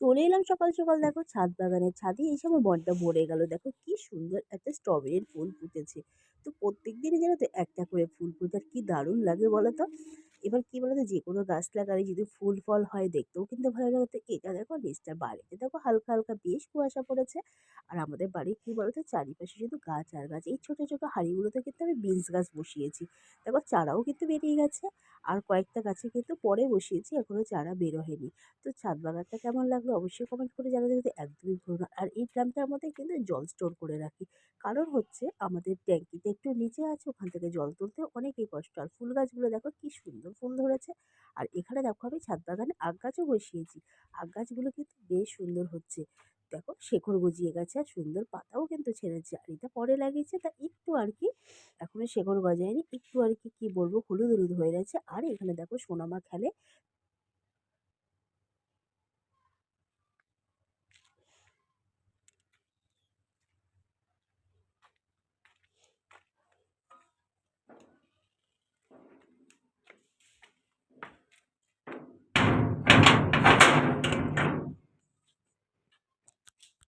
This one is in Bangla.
চলে এলাম সকাল, সকাল দেখো ছাদ বাগানের ছাদে এসে আমার মনটা ভরে গেল। দেখো কি সুন্দর একটা স্ট্রবেরির ফুল ফুটেছে। তো প্রত্যেকদিনই জানো তো একটা করে ফুল ফুটে আর কি দারুণ লাগে বলো তো? এবার কি বলো তো যেকোনো গাছ লাগালে যদি ফুল ফল হয় দেখতেও কিন্তু ভালো লাগে। তো এটা দেখো নিচটা বাড়িতে দেখো হালকা, হালকা বেশ কুয়াশা পড়েছে। আর আমাদের বাড়ির কি বলো তো চারিপাশে শুধু গাছ আর গাছ। এই ছোট, ছোট হাঁড়িগুলোতে কিন্তু আমি বিনস গাছ বসিয়েছি। দেখো চারাও কিন্তু বেরিয়ে গেছে। আর কয়েকটা গাছে কিন্তু পরে বসিয়েছি এখনো চারা বের হয়নি। তো ছাদ বাগানটা কেমন লাগলো অবশ্যই কমেন্ট করে জানাতে কিন্তু একদমই ভুলো না। আর এই ড্রামটার মধ্যে কিন্তু জল স্টোর করে রাখি। কারণ হচ্ছে আমাদের ট্যাঙ্কিতে একটু নিচে আছে ওখান থেকে জল তুলতে অনেকই কষ্ট। আর ফুল গাছগুলো দেখো কি সুন্দর ফুল ধরেছে। আর এখানে দেখো আমি ছাদ বাগানে আগ গাছও বসিয়েছি। আগ গাছগুলো কিন্তু বেশ সুন্দর হচ্ছে। দেখো শেকড় গজিয়ে গেছে আর সুন্দর পাতাও কিন্তু ছেড়েছে। আর এটা পরে লাগিয়েছে তা একটু আর কি এখনো শেকড় গজায়নি। একটু আর কি, কি বলবো হলুদ, হলুদ হয়ে গেছে। আর এখানে দেখো সোনামা খেলে